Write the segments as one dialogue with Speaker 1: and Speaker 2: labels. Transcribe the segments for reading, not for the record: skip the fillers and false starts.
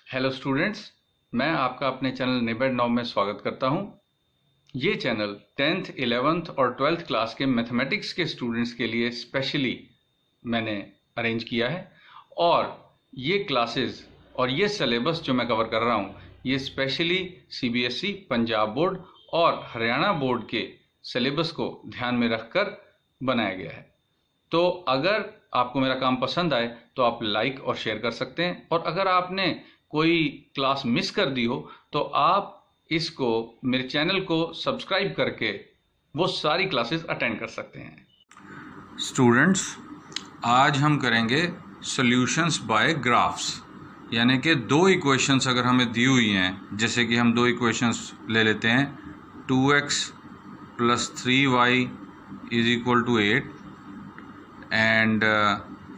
Speaker 1: Hello students, मैं आपका अपने चैनल निबेड नाउ में स्वागत करता हूं। ये चैनल 10th, 11th और 12th क्लास के मैथमेटिक्स के स्टूडेंट्स के लिए स्पेशली मैंने अरेंज किया है और ये क्लासेस और ये सिलेबस जो मैं कवर कर रहा हूं ये स्पेशली सीबीएसई, पंजाब बोर्ड और हरियाणा बोर्ड के सिलेबस को ध्यान में रखकर बनाया गया है। तो अगर आपको मेरा काम पसंद आए तो आप लाइक और शेयर कर सकते हैं, और अगर आपने कोई क्लास मिस कर दी हो तो आप इसको मेरे चैनल को सब्सक्राइब करके वो सारी क्लासेस अटेंड कर सकते हैं। स्टूडेंट्स, आज हम करेंगे सॉल्यूशंस बाय ग्राफ्स, यानी कि दो इक्वेशंस अगर हमें दी हुई हैं, जैसे कि हम दो इक्वेशंस ले लेते हैं 2x + 3y = 8 and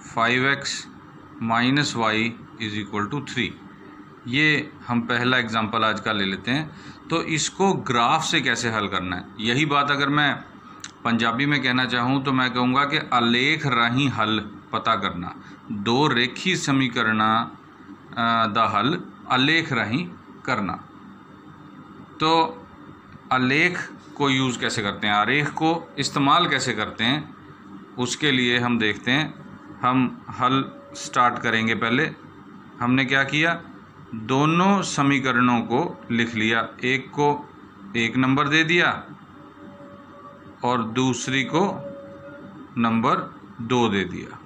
Speaker 1: 5x - y = 3। ये हम पहला एग्जांपल आज का ले लेते हैं। तो इसको ग्राफ से कैसे हल करना है, यही बात अगर मैं पंजाबी में कहना चाहूँ तो मैं कहूँगा कि आलेख राही हल पता करना। दो रेखी समीकरणा दा हल आलेख राही करना। तो आलेख को यूज़ कैसे करते हैं, आरेख को इस्तेमाल कैसे करते हैं, उसके लिए हम देखते हैं। हम हल स्टार्ट करेंगे। पहले हमने क्या किया, दोनों समीकरणों को लिख लिया। एक को 1 नंबर दे दिया और दूसरी को नंबर 2 दे दिया।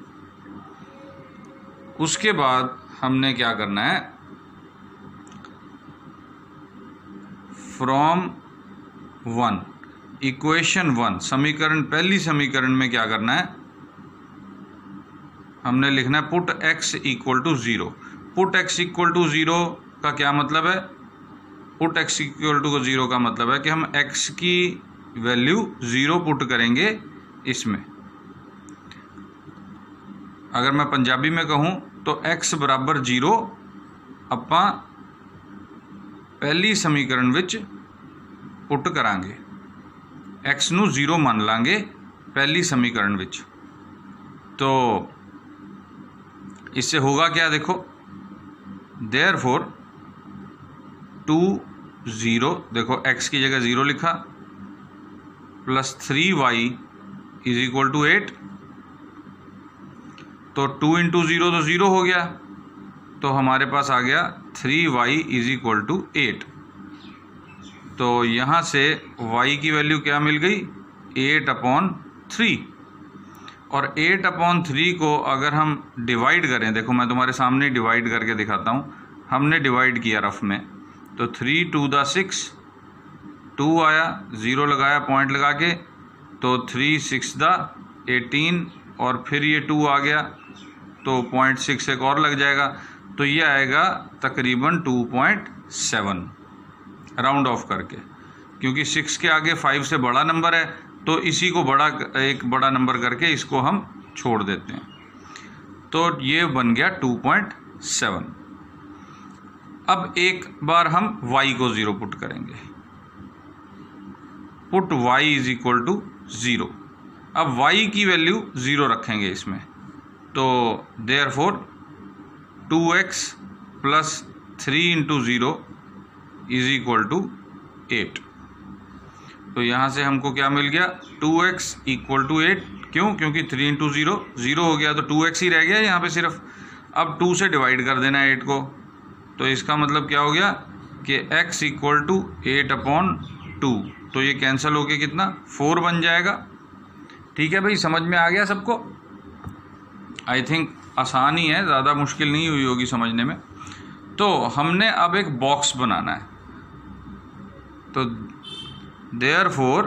Speaker 1: उसके बाद हमने क्या करना है, फ्रॉम 1 इक्वेशन 1 समीकरण, पहली समीकरण में क्या करना है, हमने लिखना है पुट x = 0। पुट x = 0 का क्या मतलब है, पुट x = 0 का मतलब है कि हम x की वैल्यू 0 पुट करेंगे इसमें। अगर मैं पंजाबी में कहूँ तो x = 0 ਆਪਾਂ पहली समीकरण विच पुट करांगे। x नू 0 मान लांगे पहली समीकरण विच। तो इससे होगा क्या, देखो, देयरफॉर 2 0, देखो x की जगह 0 लिखा, + 3y = 8। तो 2 × 0 तो 0 हो गया, तो हमारे पास आ गया 3y = 8। तो यहाँ से y की वैल्यू क्या मिल गई, 8/3। और 8/3 को अगर हम डिवाइड करें, देखो मैं तुम्हारे सामने डिवाइड करके दिखाता हूँ। हमने डिवाइड किया रफ में, तो 3 × 2 = 6, 2 आया, 0 लगाया पॉइंट लगा के, तो 3 × 6 = 18, और फिर ये 2 आ गया तो 0.6 एक और लग जाएगा, तो ये आएगा तकरीबन 2.7 राउंड ऑफ करके। क्योंकि 6 के आगे 5 से बड़ा नंबर है, तो इसी को एक बड़ा नंबर करके इसको हम छोड़ देते हैं। तो ये बन गया 2.7। अब एक बार हम y को 0 पुट करेंगे, पुट y = 0। अब y की वैल्यू 0 रखेंगे इसमें, तो देयरफॉर 2x + 3 × 0 = 8। तो यहाँ से हमको क्या मिल गया, 2x = 8। क्यों, क्योंकि 3 × 0 0 हो गया, तो 2x ही रह गया यहाँ पे सिर्फ। अब 2 से डिवाइड कर देना है 8 को, तो इसका मतलब क्या हो गया कि x = 8/2। तो ये कैंसिल होके कितना, 4 बन जाएगा। ठीक है भाई, समझ में आ गया सबको? आई थिंक आसान ही है, ज़्यादा मुश्किल नहीं हुई होगी समझने में। तो हमने अब एक बॉक्स बनाना है, तो therefore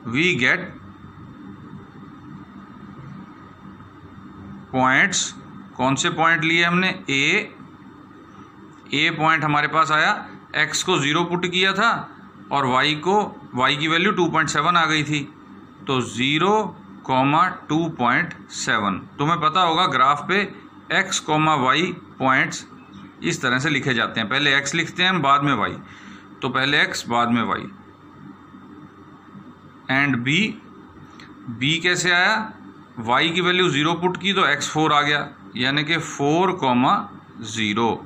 Speaker 1: we get पॉइंट्स। कौन से पॉइंट लिए हमने, ए पॉइंट हमारे पास आया, x को 0 पुट किया था और y की वैल्यू 2.7 आ गई थी, तो 0, 2.7। तुम्हें पता होगा ग्राफ पे x, y पॉइंट्स इस तरह से लिखे जाते हैं। पहले x लिखते हैं हम, बाद में y। तो पहले x बाद में y। एंड b कैसे आया, y की वैल्यू 0 पुट की तो x 4 आ गया, यानी कि 4,0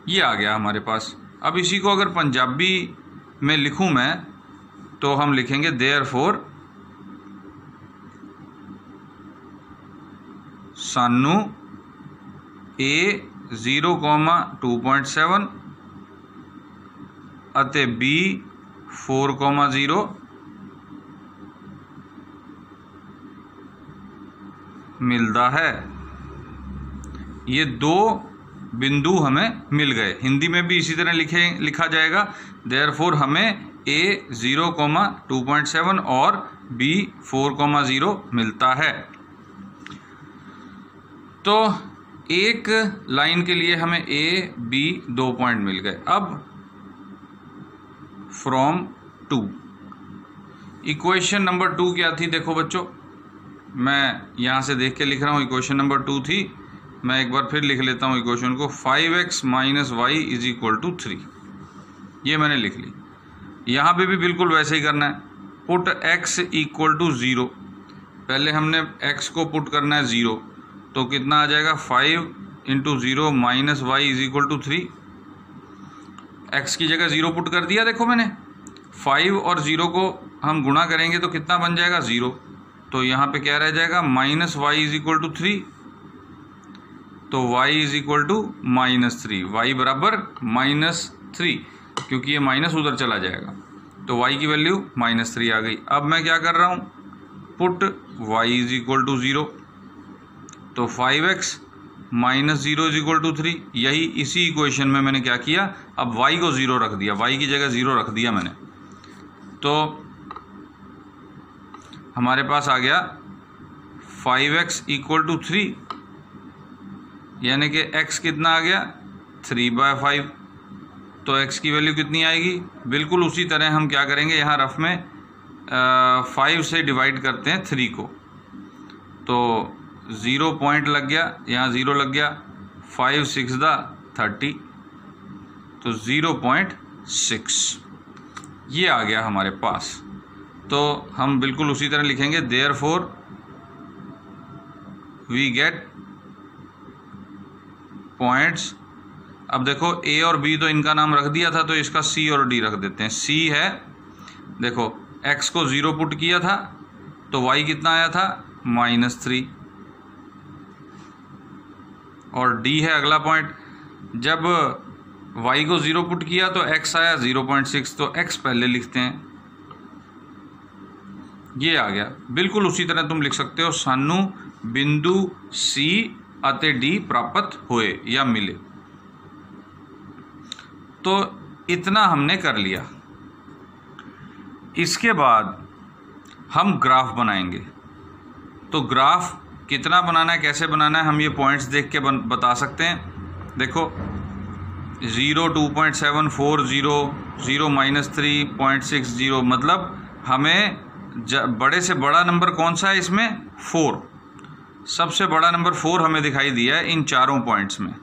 Speaker 1: ये आ गया हमारे पास। अब इसी को अगर पंजाबी में लिखूं मैं तो हम लिखेंगे देयरफॉर सानू A 0,2.7 ਅਤੇ B 4,0 मिलता है। ये दो बिंदु हमें मिल गए। हिंदी में भी इसी तरह लिखा जाएगा। देयरफॉर हमें A 0,2.7 और B 4,0 मिलता है। तो एक लाइन के लिए हमें A B 2 पॉइंट मिल गए। अब फ्रॉम 2 इक्वेशन नंबर 2 क्या थी? देखो बच्चों, मैं यहाँ से देख के लिख रहा हूँ। इक्वेशन नंबर 2 थी, मैं एक बार फिर लिख लेता हूँ इक्वेशन को। 5x - y = 3, ये मैंने लिख ली। यहाँ पे भी बिल्कुल वैसे ही करना है। पुट x = 0, पहले हमने x को पुट करना है 0, तो कितना आ जाएगा? 5 × 0 - y = 3। x की जगह 0 पुट कर दिया। देखो मैंने 5 और 0 को हम गुणा करेंगे तो कितना बन जाएगा? 0। तो यहाँ पे क्या रह जाएगा? -y = 3, तो y = -3, y बराबर -3, क्योंकि ये माइनस उधर चला जाएगा, तो y की वैल्यू -3 आ गई। अब मैं क्या कर रहा हूँ? पुट y = 0, तो 5x - 0 = 3। यही इसी इक्वेशन में मैंने क्या किया? अब y को 0 रख दिया, y की जगह 0 रख दिया मैंने। तो हमारे पास आ गया 5x = 3, यानी कि x कितना आ गया? 3/5। तो x की वैल्यू कितनी आएगी? बिल्कुल उसी तरह हम क्या करेंगे, यहाँ रफ में 5 से डिवाइड करते हैं 3 को, तो 0 पॉइंट लग गया, यहाँ 0 लग गया। 5 × 6 = 30, तो 0.6 ये आ गया हमारे पास। तो हम बिल्कुल उसी तरह लिखेंगे। Therefore we get points. अब देखो A और B तो इनका नाम रख दिया था, तो इसका C और D रख देते हैं। C है, देखो x को 0 पुट किया था तो y कितना आया था? -3। और D है अगला पॉइंट, जब y को 0 पुट किया तो x आया 0.6, तो x पहले लिखते हैं। ये आ गया। बिल्कुल उसी तरह तुम लिख सकते हो, सानू बिंदु C ਅਤੇ D प्राप्त हुए या मिले। तो इतना हमने कर लिया। इसके बाद हम ग्राफ बनाएंगे। तो ग्राफ कितना बनाना है, कैसे बनाना है, हम ये पॉइंट्स देख के बता सकते हैं। देखो 0, 2.740, 0 -3.60, मतलब हमें बड़े से बड़ा नंबर कौन सा है इसमें? 4। सबसे बड़ा नंबर 4 हमें दिखाई दिया है इन चारों पॉइंट्स में।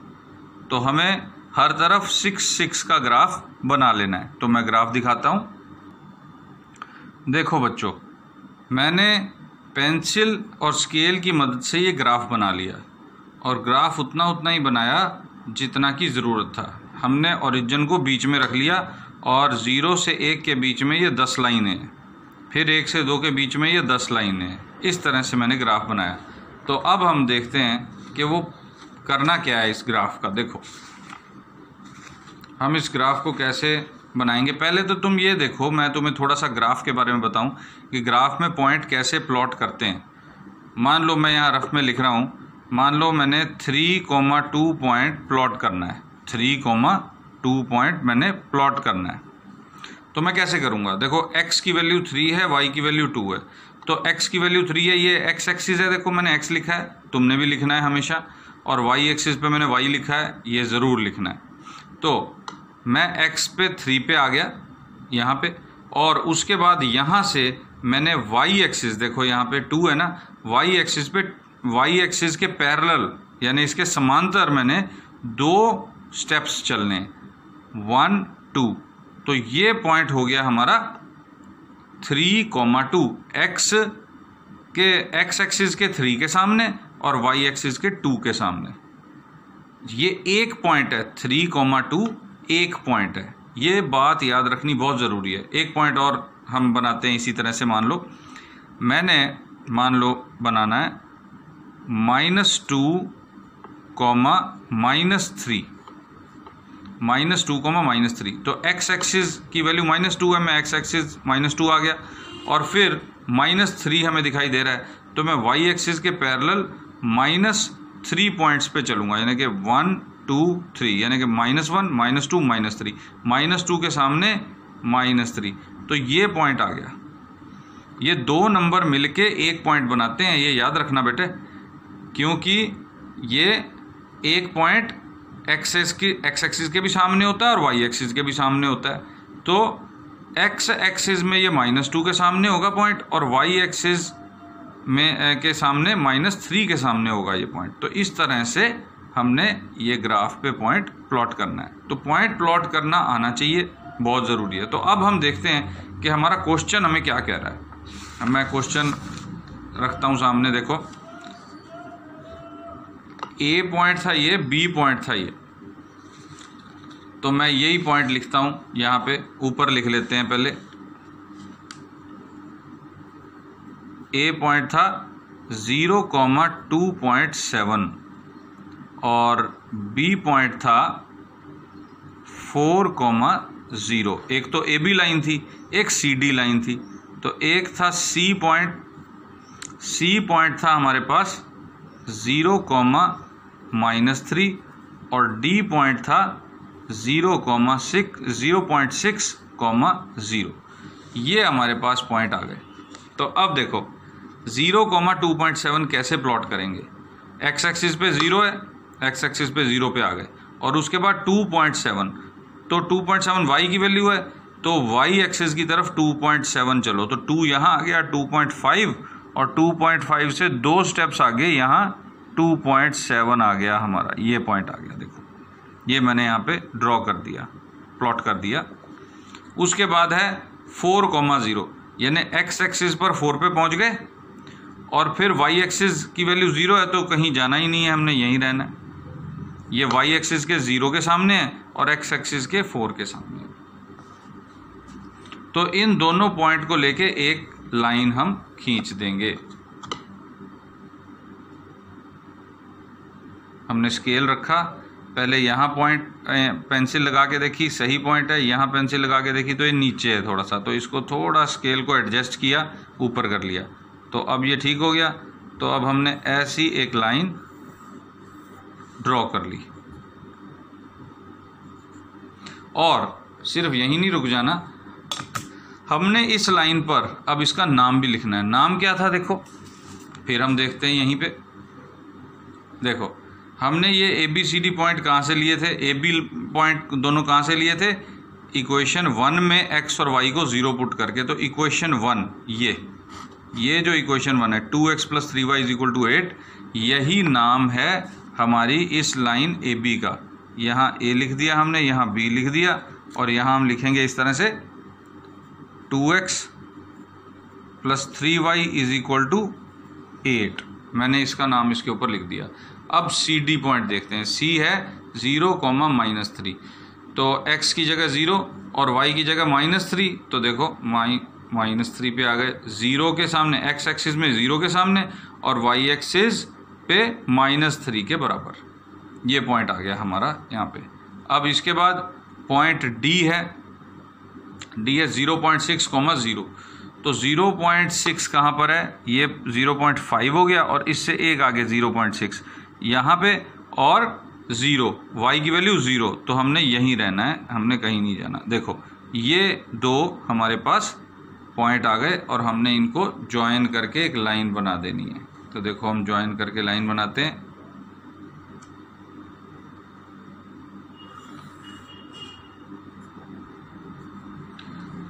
Speaker 1: तो हमें हर तरफ 6 का ग्राफ बना लेना है। तो मैं ग्राफ दिखाता हूँ। देखो बच्चों, मैंने पेंसिल और स्केल की मदद से ये ग्राफ बना लिया, और ग्राफ उतना ही बनाया जितना की ज़रूरत था। हमने ओरिजिन को बीच में रख लिया, और 0 से 1 के बीच में ये 10 लाइनें हैं, फिर 1 से 2 के बीच में ये 10 लाइनें हैं। इस तरह से मैंने ग्राफ बनाया। तो अब हम देखते हैं कि वो करना क्या है इस ग्राफ का। देखो हम इस ग्राफ को कैसे बनाएंगे। पहले तो तुम ये देखो, मैं तुम्हें थोड़ा सा ग्राफ के बारे में बताऊं कि ग्राफ में पॉइंट कैसे प्लॉट करते हैं। मान लो मैं यहाँ रफ में लिख रहा हूँ, मान लो मैंने 3,2 पॉइंट प्लॉट करना है। 3,2 पॉइंट मैंने प्लॉट करना है। तो मैं कैसे करूँगा? देखो x की वैल्यू 3 है, y की वैल्यू 2 है। तो x की वैल्यू 3 है, ये x एक्सिस है। देखो मैंने x लिखा है, तुमने भी लिखना है हमेशा। और y एक्सिस पे मैंने y लिखा है, ये ज़रूर लिखना है। तो मैं x पे 3 पे आ गया यहाँ पे, और उसके बाद यहाँ से मैंने y एक्सिस, देखो यहाँ पे 2 है ना, y एक्सिस पे y एक्सिस के पैरेलल यानी इसके समांतर मैंने 2 स्टेप्स चलने, 1 2। तो ये पॉइंट हो गया हमारा 3,2, x एक्सिस के 3 के सामने और y एक्सिस के 2 के सामने।
Speaker 2: ये एक पॉइंट है, 3,2 एक पॉइंट है। ये बात याद रखनी बहुत ज़रूरी है। एक पॉइंट और हम बनाते हैं इसी तरह से। मान लो बनाना है -2, -3, -2, -3। तो x एक्सिस की वैल्यू -2 है, मैं x एक्सिस -2 आ गया, और फिर -3 हमें दिखाई दे रहा है, तो मैं y एक्सिस के पैरेलल -3 पॉइंट्स पे चलूँगा, यानी कि 1 2 3, यानी कि -1 -2 -3, -2 के सामने -3, तो ये पॉइंट आ गया। ये दो नंबर मिलके एक पॉइंट बनाते हैं, ये याद रखना बेटे, क्योंकि ये एक पॉइंट एक्स एक्सिस के भी सामने होता है और वाई एक्सिस के भी सामने होता है। तो एक्स एक्सिस में ये -2 के सामने होगा पॉइंट, और वाई एक्सिस में के सामने -3 के सामने होगा ये पॉइंट। तो इस तरह से हमने ये ग्राफ पे पॉइंट प्लॉट करना है। तो पॉइंट प्लॉट करना आना चाहिए, बहुत ज़रूरी है। तो अब हम देखते हैं कि हमारा क्वेश्चन हमें क्या कह रहा है। अब मैं क्वेश्चन रखता हूँ सामने, देखो ए पॉइंट था ये, बी पॉइंट था ये, तो मैं यही पॉइंट लिखता हूँ यहाँ पे, ऊपर लिख लेते हैं पहले। ए पॉइंट था 0,2.7 और बी पॉइंट था 4,0। एक तो ए बी लाइन थी, एक सी डी लाइन थी। तो एक था सी पॉइंट था हमारे पास 0,-3 और डी पॉइंट था 0,6,0. ये हमारे पास पॉइंट आ गए। तो अब देखो 0,2.7 कैसे प्लॉट करेंगे। एक्स एक्सिस पे 0 है, एक्स एक्सिस पे 0 पे आ गए, और उसके बाद 2.7, तो 2.7 वाई की वैल्यू है, तो वाई एक्सिस की तरफ 2.7 चलो, तो 2 यहाँ आ गया, 2.5, और 2.5 से 2 स्टेप्स आगे यहाँ 2.7 आ गया हमारा, ये पॉइंट आ गया। देखो ये मैंने यहाँ पे ड्रॉ कर दिया, प्लॉट कर दिया। उसके बाद है 4,0, यानी एक्स एक्सिस पर 4 पे पहुँच गए, और फिर वाई एक्सिस की वैल्यू 0 है, तो कहीं जाना ही नहीं है, हमने यहीं रहना है। ये वाई एक्सिस के 0 के सामने है और एक्स एक्सिस के 4 के सामने है। तो इन दोनों पॉइंट को लेके एक लाइन हम खींच देंगे। हमने स्केल रखा, पहले यहाँ पॉइंट पेंसिल लगा के देखी, सही पॉइंट है, यहाँ पेंसिल लगा के देखी तो ये नीचे है थोड़ा सा, तो इसको थोड़ा स्केल को एडजस्ट किया, ऊपर कर लिया, तो अब ये ठीक हो गया। तो अब हमने ऐसी एक लाइन ड्रॉ कर ली, और सिर्फ यहीं नहीं रुक जाना, हमने इस लाइन पर अब इसका नाम भी लिखना है। नाम क्या था देखो, फिर हम देखते हैं यहीं पे। देखो हमने ये A B C D point कहाँ से लिए थे, ए बी पॉइंट दोनों कहाँ से लिए थे, इक्वेशन 1 में एक्स और वाई को 0 पुट करके। तो इक्वेशन 1, ये जो इक्वेशन 1 है 2x + 3y = 8, यही नाम है हमारी इस लाइन ए बी का। यहाँ ए लिख दिया हमने, यहाँ बी लिख दिया, और यहाँ हम लिखेंगे इस तरह से 2x + 3y = 8। मैंने इसका नाम इसके ऊपर लिख दिया। अब सी डी पॉइंट देखते हैं। सी है 0,-3, तो x की जगह 0 और y की जगह -3, तो देखो -3 पे आ गए, 0 के सामने, x एक्सिस में 0 के सामने, और y एक्सिस पे -3 के बराबर, ये पॉइंट आ गया हमारा यहाँ पे। अब इसके बाद पॉइंट D है 0.6,0, तो 0.6 कहाँ पर है, ये 0.5 हो गया, और इससे एक आगे 0.6 यहाँ पे, और 0, y की वैल्यू 0, तो हमने यहीं रहना है, हमने कहीं नहीं जाना। देखो ये दो हमारे पास पॉइंट आ गए, और हमने इनको ज्वाइन करके एक लाइन बना देनी है। तो देखो हम ज्वाइन करके लाइन बनाते हैं।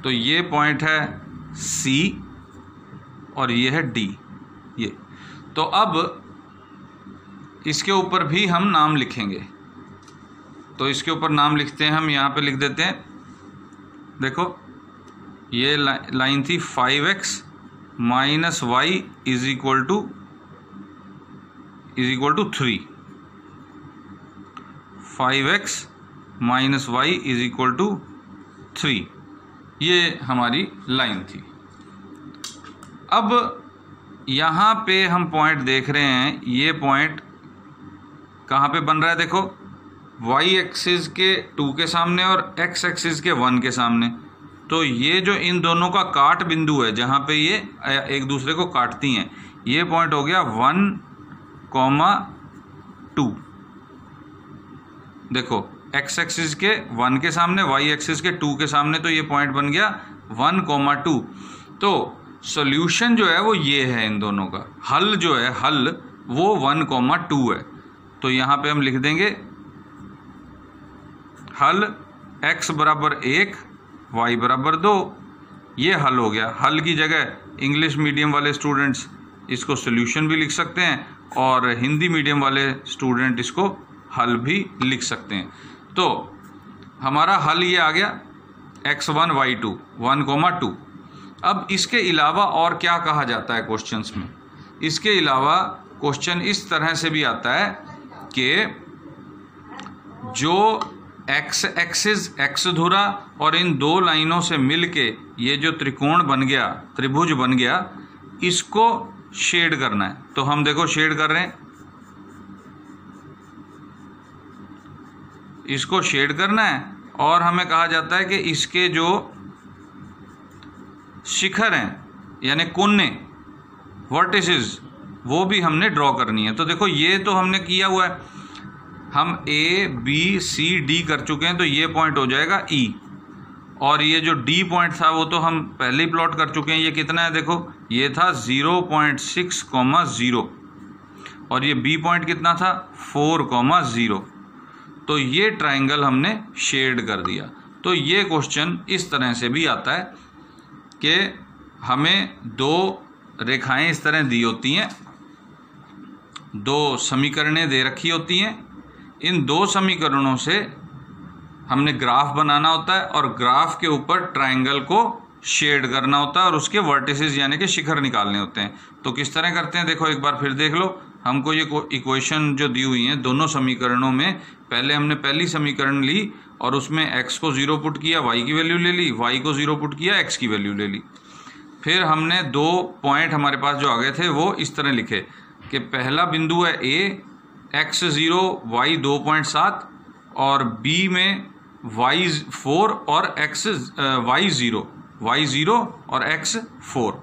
Speaker 2: तो ये पॉइंट है C और ये है D, ये। तो अब इसके ऊपर भी हम नाम लिखेंगे, तो इसके ऊपर नाम लिखते हैं हम, यहाँ पे लिख देते हैं। देखो ये लाइन थी 5x - y = 3, 5x minus Y is equal to 3। ये हमारी लाइन थी। अब यहाँ पे हम पॉइंट देख रहे हैं, ये पॉइंट कहाँ पे बन रहा है, देखो y एक्सिस के 2 के सामने और x एक्सिस के 1 के सामने। तो ये जो इन दोनों का काट बिंदु है, जहाँ पे ये एक दूसरे को काटती हैं, ये पॉइंट हो गया 1,2। देखो x एक्सिस के 1 के सामने, y एक्सिस के 2 के सामने, तो ये पॉइंट बन गया 1,2। तो सॉल्यूशन जो है वो ये है, इन दोनों का हल जो है, हल वो 1,2 है। तो यहाँ पे हम लिख देंगे हल x बराबर 1 y बराबर 2। ये हल हो गया। हल की जगह इंग्लिश मीडियम वाले स्टूडेंट्स इसको सॉल्यूशन भी लिख सकते हैं और हिंदी मीडियम वाले स्टूडेंट इसको हल भी लिख सकते हैं। तो हमारा हल ये आ गया x1 y2 1,2। अब इसके अलावा और क्या कहा जाता है क्वेश्चंस में? इसके अलावा क्वेश्चन इस तरह से भी आता है कि जो x एक्सिस x धुरा और इन दो लाइनों से मिलके ये जो त्रिकोण बन गया, त्रिभुज बन गया, इसको शेड करना है। तो हम देखो शेड कर रहे हैं, इसको शेड करना है। और हमें कहा जाता है कि इसके जो शिखर हैं यानी कोने, वर्टिसेस, वो भी हमने ड्रॉ करनी है। तो देखो ये तो हमने किया हुआ है, हम A B C D कर चुके हैं, तो ये पॉइंट हो जाएगा E। और ये जो D पॉइंट था वो तो हम पहले ही प्लॉट कर चुके हैं। ये कितना है, देखो ये था 0.6,0 और ये B पॉइंट कितना था 4,0। तो ये ट्रायंगल हमने शेड कर दिया। तो ये क्वेश्चन इस तरह से भी आता है कि हमें दो रेखाएं इस तरह दी होती हैं, दो समीकरणें दे रखी होती हैं, इन दो समीकरणों से हमने ग्राफ बनाना होता है और ग्राफ के ऊपर ट्रायंगल को शेड करना होता है और उसके वर्टिसेस यानी कि शिखर निकालने होते हैं। तो किस तरह करते हैं, देखो एक बार फिर देख लो। हमको ये इक्वेशन जो दी हुई है दोनों समीकरणों में, पहले हमने पहली समीकरण ली और उसमें x को 0 पुट किया, y की वैल्यू ले ली, y को 0 पुट किया, x की वैल्यू ले ली। फिर हमने दो पॉइंट हमारे पास जो आ गए थे वो इस तरह लिखे कि पहला बिंदु है A, x0 y 2.7 और B में y4 और y0 और x4।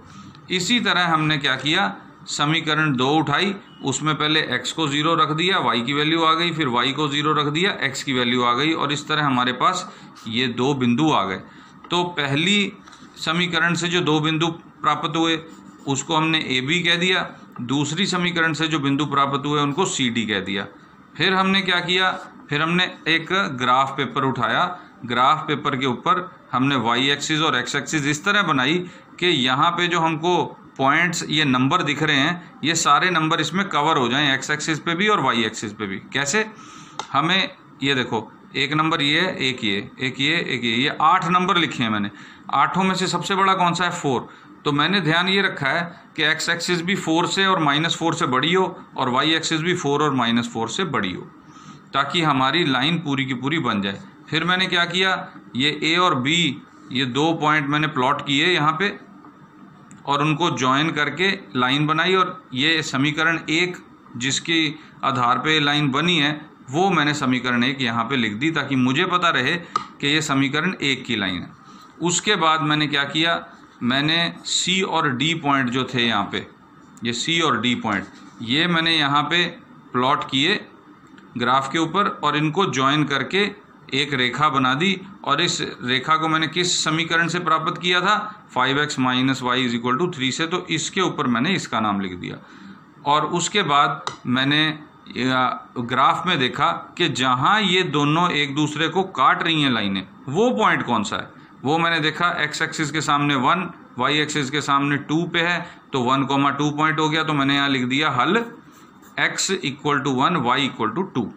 Speaker 2: इसी तरह हमने क्या किया, समीकरण 2 उठाई, उसमें पहले x को 0 रख दिया, y की वैल्यू आ गई, फिर y को 0 रख दिया, x की वैल्यू आ गई, और इस तरह हमारे पास ये दो बिंदु आ गए। तो पहली समीकरण से जो दो बिंदु प्राप्त हुए उसको हमने ए बी कह दिया, दूसरी समीकरण से जो बिंदु प्राप्त हुए उनको सी डी कह दिया। फिर हमने क्या किया, फिर हमने एक ग्राफ पेपर उठाया, ग्राफ पेपर के ऊपर हमने वाई एक्सिस और एक्स एक्सिस इस तरह बनाई कि यहाँ पे जो हमको पॉइंट्स ये नंबर दिख रहे हैं ये सारे नंबर इसमें कवर हो जाएं, एक्स एक्सिस पे भी और वाई एक्सिस पे भी। कैसे, हमें ये देखो एक नंबर ये है, एक ये 8 नंबर लिखे हैं मैंने। 8 में से सबसे बड़ा कौन सा है, 4। तो मैंने ध्यान ये रखा है कि एक्स एक्सिस भी 4 से और -4 से बड़ी हो और वाई एक्सिस भी 4 और -4 से बड़ी हो, ताकि हमारी लाइन पूरी की पूरी बन जाए। फिर मैंने क्या किया, ये ए और बी ये दो पॉइंट मैंने प्लॉट किए यहाँ पे और उनको ज्वाइन करके लाइन बनाई, और ये समीकरण 1 जिसके आधार पे लाइन बनी है वो मैंने समीकरण 1 यहाँ पे लिख दी, ताकि मुझे पता रहे कि ये समीकरण 1 की लाइन है। उसके बाद मैंने क्या किया, मैंने सी और डी पॉइंट जो थे यहाँ पे, ये सी और डी पॉइंट ये मैंने यहाँ पे प्लॉट किए ग्राफ के ऊपर और इनको ज्वाइन करके एक रेखा बना दी। और इस रेखा को मैंने किस समीकरण से प्राप्त किया था, 5x - y = 3 से। तो इसके ऊपर मैंने इसका नाम लिख दिया। और उसके बाद मैंने ग्राफ में देखा कि जहाँ ये दोनों एक दूसरे को काट रही हैं लाइनें, वो पॉइंट कौन सा है, वो मैंने देखा x एक्सिस के सामने 1, y एक्सिस के सामने 2 पे है, तो 1,2 पॉइंट हो गया। तो मैंने यहाँ लिख दिया हल x = 1 y = 2।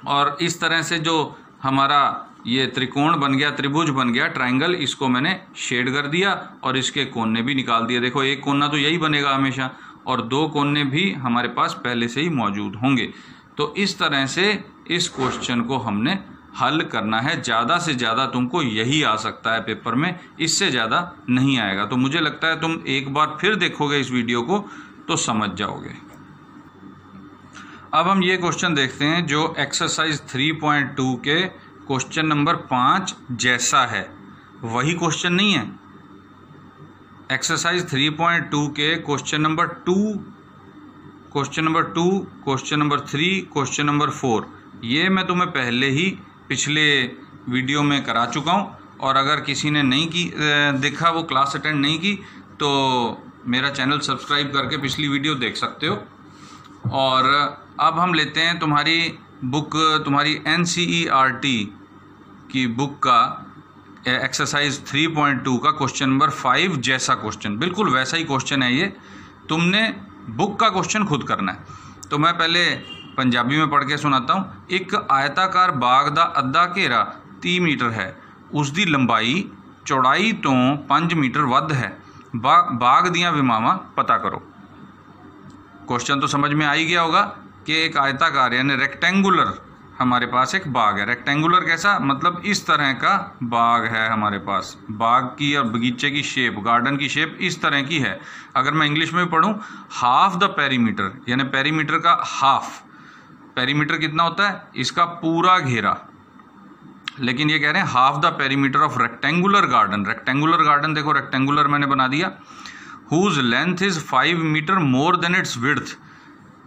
Speaker 2: और इस तरह से जो हमारा ये त्रिकोण बन गया, त्रिभुज बन गया, ट्रायंगल, इसको मैंने शेड कर दिया और इसके कोने भी निकाल दिए। देखो एक कोना तो यही बनेगा हमेशा और दो कोने भी हमारे पास पहले से ही मौजूद होंगे। तो इस तरह से इस क्वेश्चन को हमने हल करना है। ज़्यादा से ज़्यादा तुमको यही आ सकता है पेपर में, इससे ज़्यादा नहीं आएगा। तो मुझे लगता है तुम एक बार फिर देखोगे इस वीडियो को तो समझ जाओगे। अब हम ये क्वेश्चन देखते हैं जो एक्सरसाइज 3.2 के क्वेश्चन नंबर 5 जैसा है, वही क्वेश्चन नहीं है। एक्सरसाइज 3.2 के question number 2, question number 2, question number 3, question number 4 ये मैं तुम्हें पहले ही पिछले वीडियो में करा चुका हूँ, और अगर किसी ने नहीं की देखा, वो क्लास अटेंड नहीं की, तो मेरा चैनल सब्सक्राइब करके पिछली वीडियो देख सकते हो। और अब हम लेते हैं तुम्हारी बुक, तुम्हारी NCERT की बुक का एक्सरसाइज 3.2 का क्वेश्चन नंबर 5 जैसा क्वेश्चन, बिल्कुल वैसा ही क्वेश्चन है ये। तुमने बुक का क्वेश्चन खुद करना है। तो मैं पहले पंजाबी में पढ़ के सुनाता हूँ। एक आयताकार बाग दा अद्धा घेरा 30 मीटर है, उसकी लंबाई चौड़ाई तो 5 मीटर वध है, बाग दियाँ विमावां पता करो। क्वेश्चन तो समझ में आ ही गया होगा कि एक आयताकार यानी रेक्टेंगुलर हमारे पास एक बाग है। रेक्टेंगुलर कैसा, मतलब इस तरह का बाग है हमारे पास। बाग की और बगीचे की शेप, गार्डन की शेप इस तरह की है। अगर मैं इंग्लिश में पढ़ूं, हाफ द पेरीमीटर, यानी पेरीमीटर का हाफ। पेरीमीटर कितना होता है, इसका पूरा घेरा, लेकिन ये कह रहे हैं half the perimeter of rectangular garden. Rectangular garden देखो, रेक्टेंगुलर मैंने बना दिया। Whose length is 5 metre more than its width.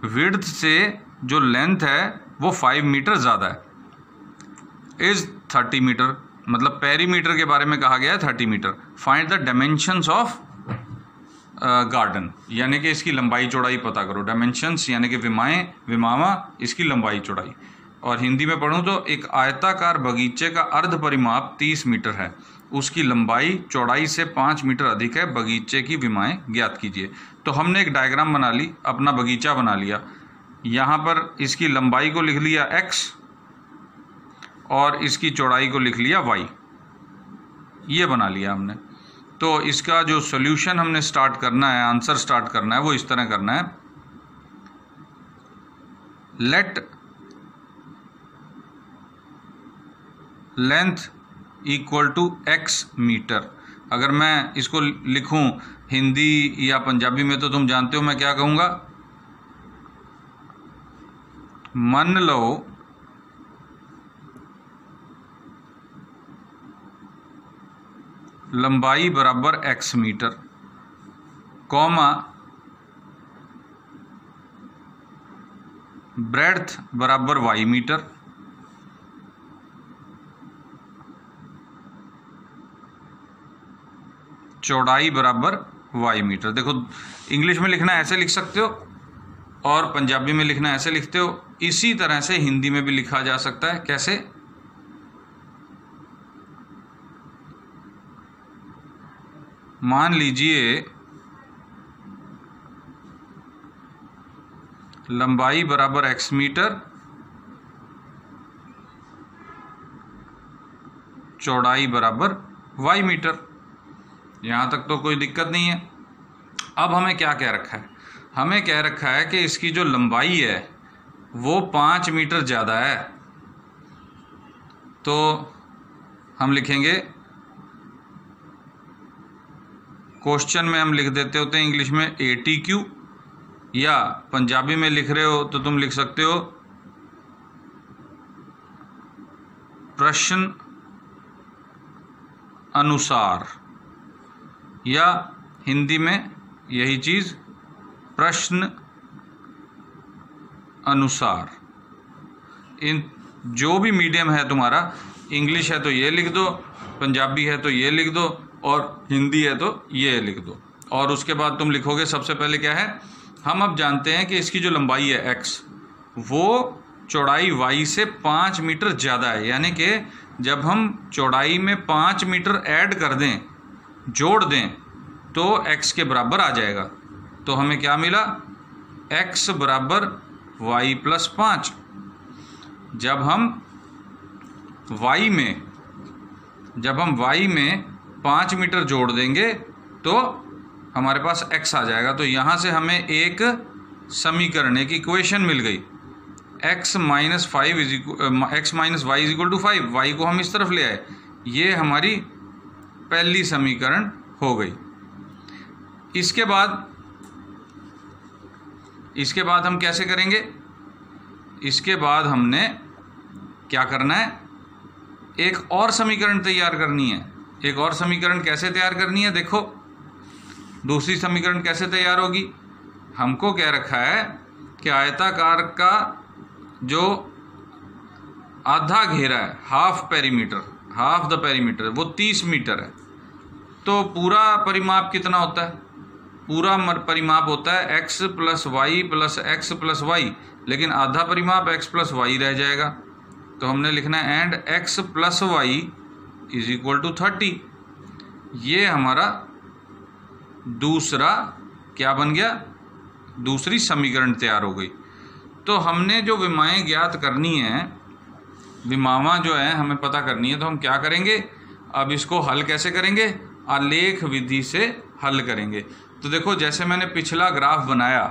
Speaker 2: Width से जो लेंथ है वो 5 मीटर ज़्यादा है। इज 30 मीटर, मतलब पेरीमीटर के बारे में कहा गया है 30 metre. Find the dimensions of garden, यानी कि इसकी लंबाई चौड़ाई पता करो। डायमेंशंस यानी कि विमावा, इसकी लंबाई चौड़ाई। और हिंदी में पढ़ूँ तो एक आयताकार बगीचे का अर्ध परिमाप 30 मीटर है, उसकी लंबाई चौड़ाई से 5 मीटर अधिक है, बगीचे की विमाएं ज्ञात कीजिए। तो हमने एक डायग्राम बना ली, अपना बगीचा बना लिया। यहाँ पर इसकी लंबाई को लिख लिया x और इसकी चौड़ाई को लिख लिया y, ये बना लिया हमने। तो इसका जो सॉल्यूशन हमने स्टार्ट करना है, आंसर स्टार्ट करना है, वो इस तरह करना है। Let length equal to x metre. अगर मैं इसको लिखूं हिंदी या पंजाबी में तो तुम जानते हो मैं क्या कहूँगा। मान लो लंबाई बराबर x मीटर, कॉमा ब्रेड्थ बराबर y मीटर, चौड़ाई बराबर y मीटर। देखो इंग्लिश में लिखना ऐसे लिख सकते हो और पंजाबी में लिखना ऐसे लिखते हो। इसी तरह से हिंदी में भी लिखा जा सकता है। कैसे, मान लीजिए लंबाई बराबर x मीटर, चौड़ाई बराबर y मीटर। यहाँ तक तो कोई दिक्कत नहीं है। अब हमें क्या कह रखा है, हमें कह रखा है कि इसकी जो लंबाई है वो 5 मीटर ज़्यादा है। तो हम लिखेंगे, क्वेश्चन में हम लिख देते होते हैं इंग्लिश में ATQ, या पंजाबी में लिख रहे हो तो तुम लिख सकते हो प्रश्न अनुसार, या हिंदी में यही चीज़ प्रश्न अनुसार। इन जो भी मीडियम है तुम्हारा, इंग्लिश है तो ये लिख दो, पंजाबी है तो ये लिख दो, और हिंदी है तो ये लिख दो। और उसके बाद तुम लिखोगे, सबसे पहले क्या है, हम अब जानते हैं कि इसकी जो लंबाई है x, वो चौड़ाई y से 5 मीटर ज़्यादा है। यानी कि जब हम चौड़ाई में 5 मीटर ऐड कर दें, जोड़ दें, तो x के बराबर आ जाएगा। तो हमें क्या मिला, x बराबर y प्लस 5। जब हम y में 5 मीटर जोड़ देंगे तो हमारे पास x आ जाएगा। तो यहाँ से हमें एक समीकरण, एक इक्वेशन मिल गई। x minus Y is equal to 5, Y को हम इस तरफ ले आए, ये हमारी पहली समीकरण हो गई। इसके बाद हम कैसे करेंगे? इसके बाद हमने क्या करना है, एक और समीकरण तैयार करनी है। एक और समीकरण कैसे तैयार करनी है? देखो दूसरी समीकरण कैसे तैयार होगी। हमको कह रखा है कि आयताकार का जो आधा घेरा है, हाफ द पेरीमीटर, वो 30 मीटर है। तो पूरा परिमाप कितना होता है? पूरा परिमाप होता है x plus Y plus X plus Y, लेकिन आधा परिमाप x प्लस वाई रह जाएगा। तो हमने लिखना है and x plus Y is equal to 30। ये हमारा दूसरा क्या बन गया? दूसरी समीकरण तैयार हो गई। तो हमने जो विमाएं ज्ञात करनी है, विमावा जो है हमें पता करनी है, तो हम क्या करेंगे? अब इसको हल कैसे करेंगे? आलेख विधि से हल करेंगे। तो देखो जैसे मैंने पिछला ग्राफ बनाया,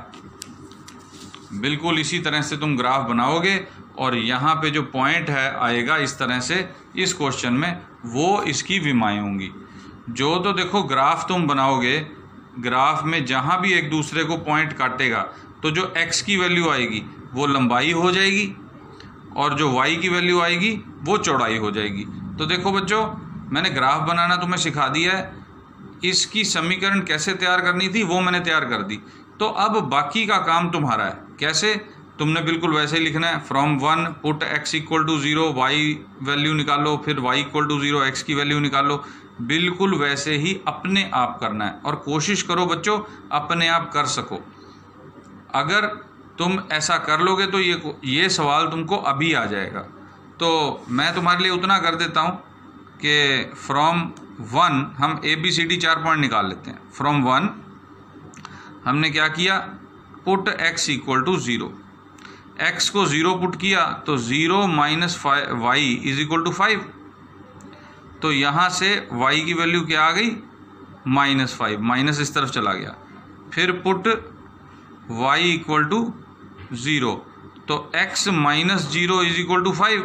Speaker 2: बिल्कुल इसी तरह से तुम ग्राफ बनाओगे और यहाँ पे जो पॉइंट है आएगा इस तरह से इस क्वेश्चन में, वो इसकी विमाएं होंगी। जो तो देखो ग्राफ तुम बनाओगे, ग्राफ में जहाँ भी एक दूसरे को पॉइंट काटेगा तो जो x की वैल्यू आएगी वो लंबाई हो जाएगी और जो y की वैल्यू आएगी वो चौड़ाई हो जाएगी। तो देखो बच्चों, मैंने ग्राफ बनाना तुम्हें सिखा दिया है, इसकी समीकरण कैसे तैयार करनी थी वो मैंने तैयार कर दी। तो अब बाकी का काम तुम्हारा है। कैसे? तुमने बिल्कुल वैसे ही लिखना है, from 1 put x equal to 0, y value निकालो, फिर y इक्वल टू 0, x की वैल्यू निकालो। बिल्कुल वैसे ही अपने आप करना है और कोशिश करो बच्चों अपने आप कर सको। अगर तुम ऐसा कर लोगे तो ये सवाल तुमको अभी आ जाएगा। तो मैं तुम्हारे लिए उतना कर देता हूँ कि फ्रॉम 1 हम ABCD 4 पॉइंट निकाल लेते हैं। फ्रॉम 1 हमने क्या किया? Put x equal to 0, x को 0 पुट किया तो 0 minus Y is equal to 5। तो यहाँ से y की वैल्यू क्या आ गई? -5, माइनस इस तरफ चला गया। फिर पुट y इक्वल टू 0, तो x minus 0 is equal to 5।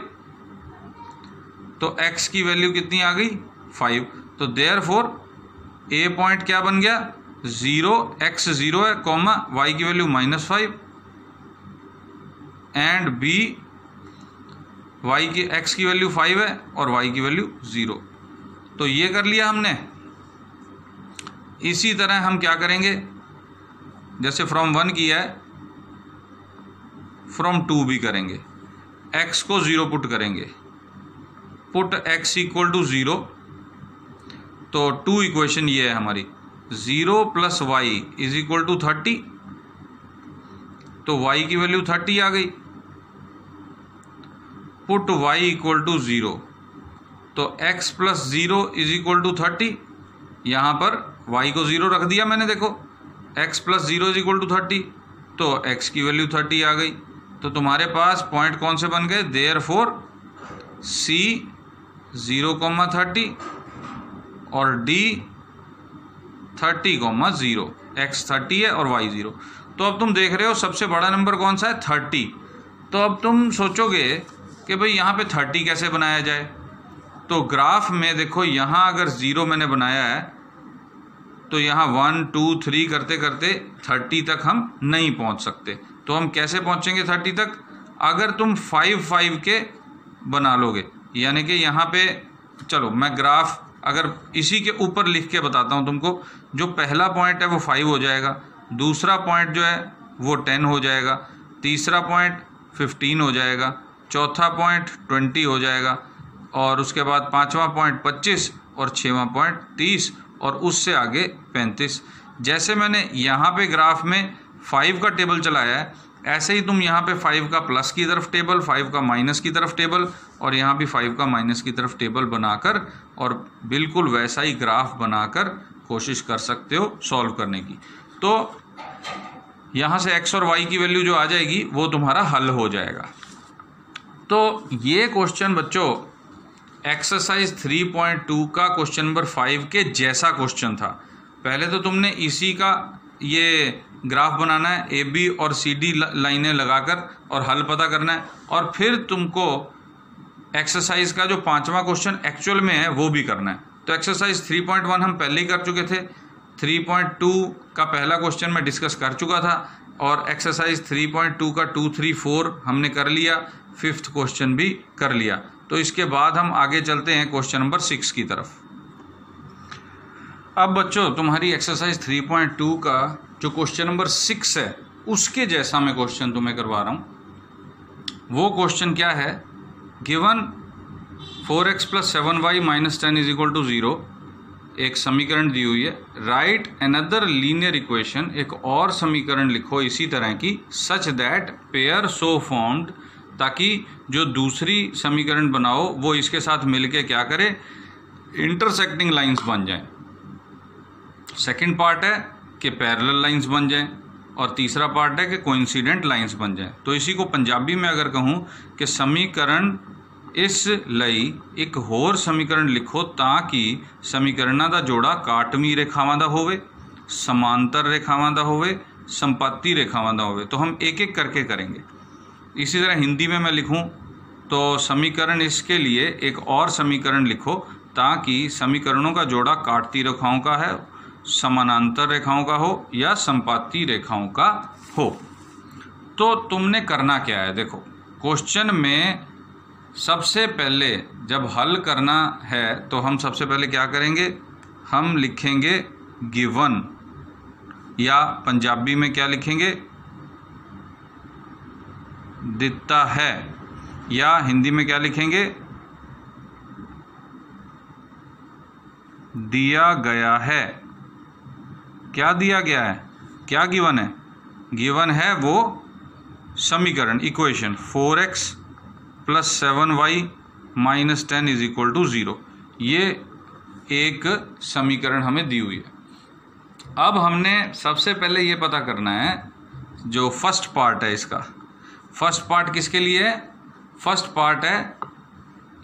Speaker 2: तो x की वैल्यू कितनी आ गई? 5। तो देयरफॉर a पॉइंट क्या बन गया? 0, x 0 है, कॉमा y की वैल्यू -5 एंड b x की वैल्यू 5 है और y की वैल्यू 0। तो ये कर लिया हमने। इसी तरह हम क्या करेंगे? जैसे फ्रॉम 1 किया है, फ्रॉम 2 भी करेंगे। x को 0 पुट करेंगे, पुट x इक्वल टू 0। तो 2 इक्वेशन ये है हमारी, 0 plus Y is equal to 30। तो y की वैल्यू 30 आ गई। पुट y इक्वल टू 0, तो x plus 0 is equal to 30। यहाँ पर y को 0 रख दिया मैंने, देखो x plus 0 is equal to 30, तो x की वैल्यू 30 आ गई। तो तुम्हारे पास पॉइंट कौन से बन गए? देयरफॉर C 0,30 और D 30,0, x 30 है और y 0। तो अब तुम देख रहे हो सबसे बड़ा नंबर कौन सा है? 30। तो अब तुम सोचोगे कि भाई यहाँ पे 30 कैसे बनाया जाए। तो ग्राफ में देखो, यहाँ अगर 0 मैंने बनाया है तो यहाँ 1 2 3 करते करते 30 तक हम नहीं पहुँच सकते। तो हम कैसे पहुँचेंगे 30 तक? अगर तुम 5 के बना लोगे, यानी कि यहाँ पे, चलो मैं ग्राफ अगर इसी के ऊपर लिख के बताता हूँ तुमको। जो पहला पॉइंट है वो 5 हो जाएगा, दूसरा पॉइंट जो है वो 10 हो जाएगा, तीसरा पॉइंट 15 हो जाएगा, चौथा पॉइंट 20 हो जाएगा, और उसके बाद पांचवा पॉइंट 25 और छठवां पॉइंट 30 और उससे आगे 35। जैसे मैंने यहाँ पे ग्राफ में 5 का टेबल चलाया है, ऐसे ही तुम यहाँ पे 5 का प्लस की तरफ टेबल, 5 का माइनस की तरफ टेबल और यहाँ भी 5 का माइनस की तरफ टेबल बनाकर और बिल्कुल वैसा ही ग्राफ बनाकर कोशिश कर सकते हो सॉल्व करने की। तो यहाँ से x और y की वैल्यू जो आ जाएगी वो तुम्हारा हल हो जाएगा। तो ये क्वेश्चन बच्चों एक्सरसाइज 3.2 का क्वेश्चन नंबर 5 के जैसा क्वेश्चन था। पहले तो तुमने इसी का ये ग्राफ बनाना है, ए बी और सी डी लाइनें लगाकर और हल पता करना है, और फिर तुमको एक्सरसाइज का जो 5वां क्वेश्चन एक्चुअल में है वो भी करना है। तो एक्सरसाइज 3.1 हम पहले ही कर चुके थे, 3.2 का पहला क्वेश्चन मैं डिस्कस कर चुका था, और एक्सरसाइज 3.2 का 2, 3, 4 हमने कर लिया, 5th क्वेश्चन भी कर लिया। तो इसके बाद हम आगे चलते हैं क्वेश्चन नंबर 6 की तरफ। अब बच्चों तुम्हारी एक्सरसाइज 3.2 का जो क्वेश्चन नंबर 6 है उसके जैसा मैं क्वेश्चन तुम्हें करवा रहा हूँ। वो क्वेश्चन क्या है, गिवन 4x + 7y - 10 = 0, एक समीकरण दी हुई है। राइट अनदर लीनियर इक्वेशन, एक और समीकरण लिखो इसी तरह की, such that pair so formed, ताकि जो दूसरी समीकरण बनाओ वो इसके साथ मिलके क्या करे, इंटरसेक्टिंग लाइंस बन जाएं। सेकंड पार्ट है कि पैरेलल लाइंस बन जाएं, और तीसरा पार्ट है कि कोइंसिडेंट लाइंस बन जाएं। तो इसी को पंजाबी में अगर कहूँ कि समीकरण इस ਲਈ एक होर समीकरण लिखो ताकि समीकरणों का जोड़ा काटवी रेखावां दा होवे, समांतर रेखावां दा होवे, संपाती रेखावां दा होवे। तो हम एक एक करके करेंगे। इसी तरह हिंदी में मैं लिखूं तो समीकरण इसके लिए एक और समीकरण लिखो ताकि समीकरणों का जोड़ा काटती रेखाओं का है, समानांतर रेखाओं का हो या संपाती रेखाओं का हो। तो तुमने करना क्या है, देखो क्वेश्चन में सबसे पहले जब हल करना है तो हम सबसे पहले क्या करेंगे, हम लिखेंगे गिवन, या पंजाबी में क्या लिखेंगे, दिता है, या हिंदी में क्या लिखेंगे, दिया गया है। क्या दिया गया है, क्या गिवन है, गिवन है वो समीकरण, इक्वेशन 4x + 7y - 10 = 0। ये एक समीकरण हमें दी हुई है। अब हमने सबसे पहले ये पता करना है जो फर्स्ट पार्ट है इसका। फर्स्ट पार्ट किसके लिए है, फर्स्ट पार्ट है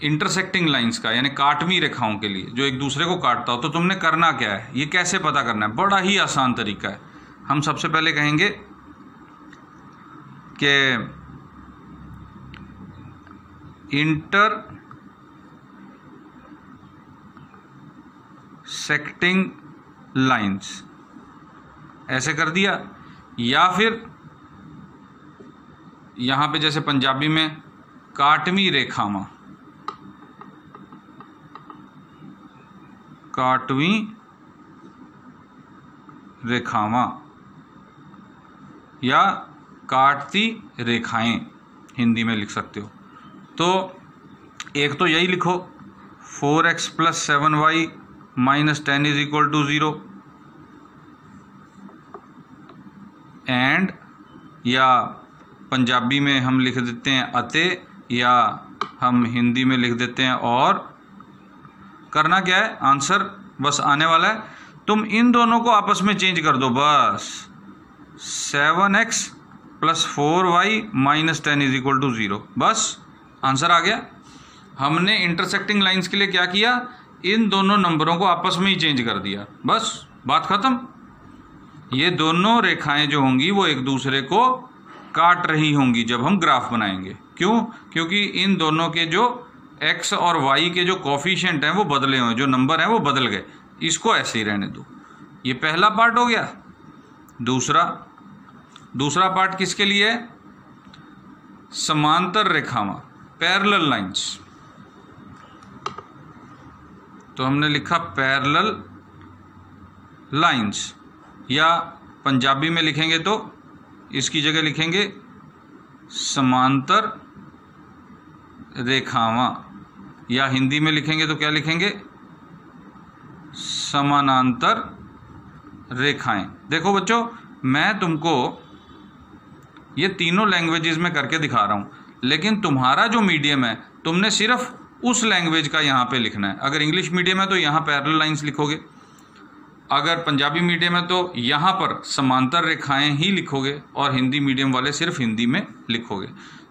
Speaker 2: इंटरसेक्टिंग लाइंस का, यानी काटवी रेखाओं के लिए, जो एक दूसरे को काटता हो। तो तुमने करना क्या है, ये कैसे पता करना है, बड़ा ही आसान तरीका है। हम सबसे पहले कहेंगे कि इंटरसेक्टिंग लाइंस, ऐसे कर दिया, या फिर यहाँ पे जैसे पंजाबी में काटवी रेखावां, काटवी रेखावां या काटती रेखाएं हिंदी में लिख सकते हो। तो एक तो यही लिखो 4x + 7y - 10 = 0, एंड, या पंजाबी में हम लिख देते हैं अते, या हम हिंदी में लिख देते हैं और। करना क्या है, आंसर बस आने वाला है, तुम इन दोनों को आपस में चेंज कर दो बस। 7x + 4y - 10 = 0, बस आंसर आ गया। हमने इंटरसेक्टिंग लाइंस के लिए क्या किया, इन दोनों नंबरों को आपस में ही चेंज कर दिया, बस बात खत्म। ये दोनों रेखाएं जो होंगी वो एक दूसरे को काट रही होंगी जब हम ग्राफ बनाएंगे। क्यों, क्योंकि इन दोनों के जो x और y के जो कोफिशिएंट हैं वो बदले हुए, जो नंबर हैं वो बदल गए। इसको ऐसे ही रहने दो। ये पहला पार्ट हो गया। दूसरा पार्ट किसके लिए है, समांतर रेखावां, पैरेलल लाइंस। तो हमने लिखा पैरेलल लाइंस, या पंजाबी में लिखेंगे तो इसकी जगह लिखेंगे समांतर रेखावां, या हिंदी में लिखेंगे तो क्या लिखेंगे, समानांतर रेखाएं। देखो बच्चों, मैं तुमको ये तीनों लैंग्वेजेस में करके दिखा रहा हूँ, लेकिन तुम्हारा जो मीडियम है तुमने सिर्फ उस लैंग्वेज का यहाँ पे लिखना है। अगर इंग्लिश मीडियम है तो यहाँ पैरेलल लाइंस लिखोगे, अगर पंजाबी मीडियम है तो यहाँ पर समांतर रेखाएं ही लिखोगे, और हिंदी मीडियम वाले सिर्फ हिंदी में लिखोगे।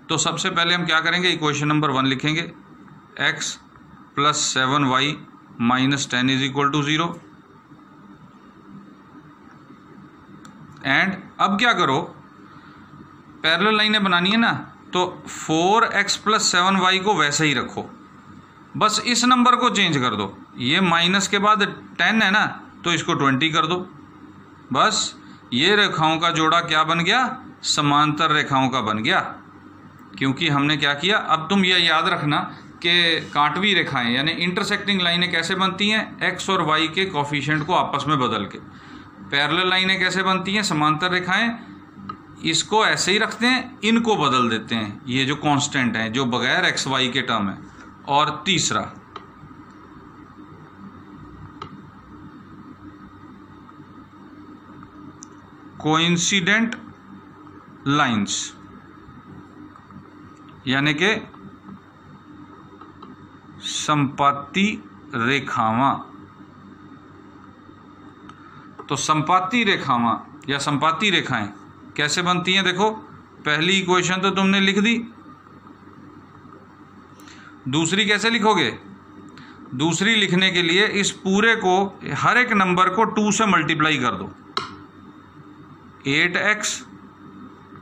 Speaker 2: तो सबसे पहले हम क्या करेंगे, इक्वेशन नंबर 1 लिखेंगे, x + 7y - 10 = 0। एंड अब क्या करो, पैरेलल लाइनें बनानी है ना, तो 4x + 7y को वैसे ही रखो, बस इस नंबर को चेंज कर दो। ये माइनस के बाद 10 है ना, तो इसको 20 कर दो। बस ये रेखाओं का जोड़ा क्या बन गया, समांतर रेखाओं का बन गया। क्योंकि हमने क्या किया, अब तुम ये याद रखना कि कांटवी रेखाएं यानी इंटरसेक्टिंग लाइनें कैसे बनती हैं, x और y के कोफिशिएंट को आपस में बदल के। पैरेलल लाइनें कैसे बनती हैं, समांतर रेखाएं, इसको ऐसे ही रखते हैं, इनको बदल देते हैं, ये जो कांस्टेंट हैं जो बगैर x y के टर्म है। और तीसरा कोइंसिडेंट लाइंस, यानी कि संपाती रेखावां। तो संपाती रेखावां या संपाती रेखाएं कैसे बनती हैं, देखो पहली इक्वेशन तो तुमने लिख दी, दूसरी कैसे लिखोगे, दूसरी लिखने के लिए इस पूरे को, हर एक नंबर को 2 से मल्टीप्लाई कर दो। 8x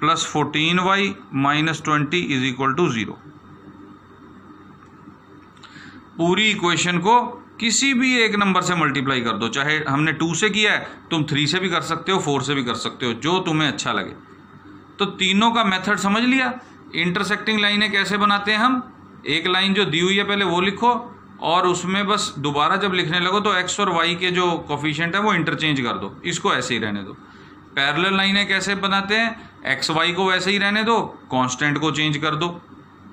Speaker 2: + 14y - 20 = 0। पूरी इक्वेशन को किसी भी एक नंबर से मल्टीप्लाई कर दो, चाहे हमने 2 से किया है, तुम 3 से भी कर सकते हो, 4 से भी कर सकते हो, जो तुम्हें अच्छा लगे। तो तीनों का मेथड समझ लिया। इंटरसेक्टिंग लाइनें कैसे बनाते हैं हम, एक लाइन जो दी हुई है पहले वो लिखो, और उसमें बस दोबारा जब लिखने लगो तो x और y के जो कोफिशिएंट है वो इंटरचेंज कर दो, इसको ऐसे ही रहने दो। पैरेलल लाइनें कैसे बनाते हैं, x y को वैसे ही रहने दो, कांस्टेंट को चेंज कर दो,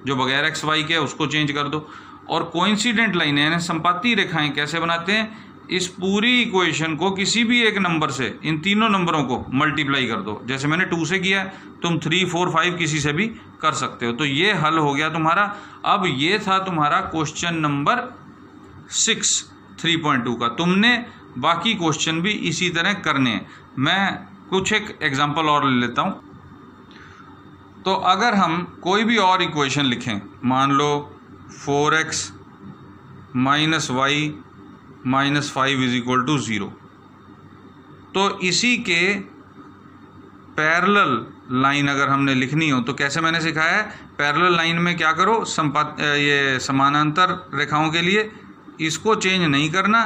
Speaker 2: जो बगैर x y के है उसको चेंज कर दो। और कोइंसिडेंट लाइनें यानी संपाती रेखाएं कैसे बनाते हैं, इस पूरी इक्वेशन को किसी भी एक नंबर से, इन तीनों नंबरों को मल्टीप्लाई कर दो। जैसे मैंने 2 से किया, तुम 3, 4, 5 किसी से भी कर सकते हो। तो ये हल हो गया तुम्हारा। अब ये था तुम्हारा क्वेश्चन नंबर 6 3.2 का। तुमने बाकी क्वेश्चन भी इसी तरह करने हैं। मैं कुछ एक एग्जांपल और ले लेता हूँ। तो अगर हम कोई भी और इक्वेशन लिखें, मान लो 4x - y - 5 = 0, तो इसी के पैरेलल लाइन अगर हमने लिखनी हो तो कैसे मैंने सिखाया है, पैरेलल लाइन में क्या करो, ये समानांतर रेखाओं के लिए इसको चेंज नहीं करना,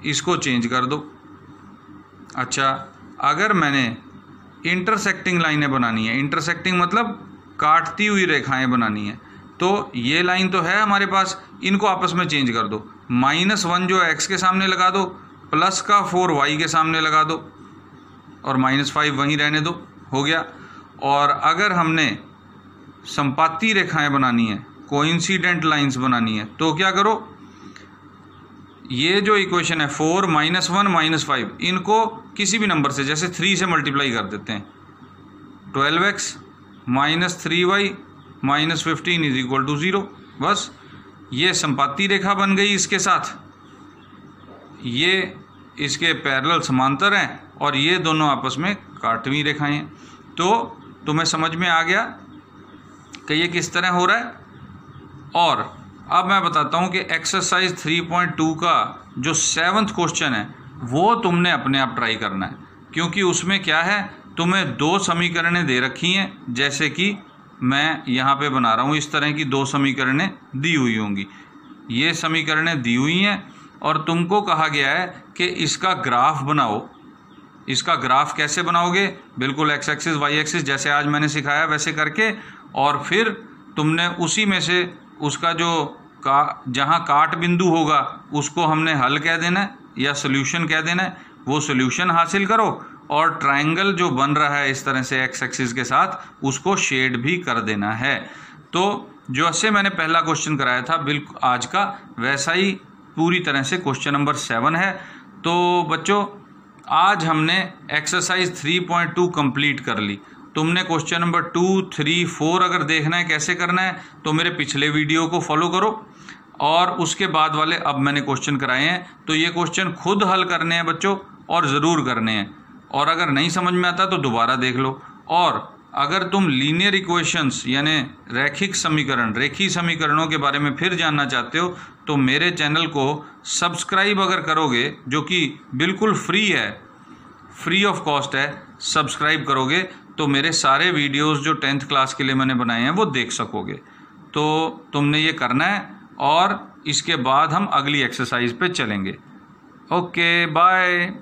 Speaker 2: इसको चेंज कर दो। अच्छा, अगर मैंने इंटरसेक्टिंग लाइनें बनानी है, इंटरसेक्टिंग मतलब काटती हुई रेखाएं बनानी है, तो ये लाइन तो है हमारे पास, इनको आपस में चेंज कर दो। -1 जो x के सामने लगा दो, प्लस का 4 y के सामने लगा दो, और -5 वहीं रहने दो, हो गया। और अगर हमने संपाती रेखाएं बनानी है, कोइंसिडेंट लाइंस बनानी है, तो क्या करो, ये जो इक्वेशन है 4 - 1 - 5, इनको किसी भी नंबर से, जैसे 3 से मल्टीप्लाई कर देते हैं। 12x - 3y - 15 = 0। बस ये संपाती रेखा बन गई। इसके साथ ये इसके पैरेलल समांतर हैं, और ये दोनों आपस में काटवीं रेखाएं हैं। तो तुम्हें समझ में आ गया कि ये किस तरह हो रहा है। और अब मैं बताता हूँ कि एक्सरसाइज 3.2 का जो 7वां क्वेश्चन है वो तुमने अपने आप ट्राई करना है, क्योंकि उसमें क्या है, तुम्हें 2 समीकरणें दे रखी हैं, जैसे कि मैं यहाँ पे बना रहा हूँ, इस तरह की 2 समीकरणें दी हुई होंगी। ये समीकरणें दी हुई हैं और तुमको कहा गया है कि इसका ग्राफ बनाओ। इसका ग्राफ कैसे बनाओगे, बिल्कुल x एक्सिस y एक्सिस जैसे आज मैंने सिखाया वैसे करके, और फिर तुमने उसी में से उसका जो जहाँ काट बिंदु होगा उसको हमने हल कह देना है या सोल्यूशन कह देना है, वो सोल्यूशन हासिल करो, और ट्रायंगल जो बन रहा है इस तरह से x एक्सिस के साथ उसको शेड भी कर देना है। तो जैसे मैंने पहला क्वेश्चन कराया था बिल्कुल आज का, वैसा ही पूरी तरह से क्वेश्चन नंबर 7 है। तो बच्चों, आज हमने एक्सरसाइज 3.2 कंप्लीट कर ली। तुमने क्वेश्चन नंबर 2, 3, 4 अगर देखना है कैसे करना है तो मेरे पिछले वीडियो को फॉलो करो, और उसके बाद वाले अब मैंने क्वेश्चन कराए हैं, तो ये क्वेश्चन खुद हल करने हैं बच्चों, और ज़रूर करने हैं। और अगर नहीं समझ में आता तो दोबारा देख लो। और अगर तुम लीनियर इक्वेशंस यानी रैखिक समीकरण, रेखीय समीकरणों के बारे में फिर जानना चाहते हो तो मेरे चैनल को सब्सक्राइब अगर करोगे, जो कि बिल्कुल फ्री है, फ्री ऑफ कॉस्ट है, सब्सक्राइब करोगे तो मेरे सारे वीडियोस जो 10th क्लास के लिए मैंने बनाए हैं वो देख सकोगे। तो तुमने ये करना है और इसके बाद हम अगली एक्सरसाइज पे चलेंगे। Okay bye.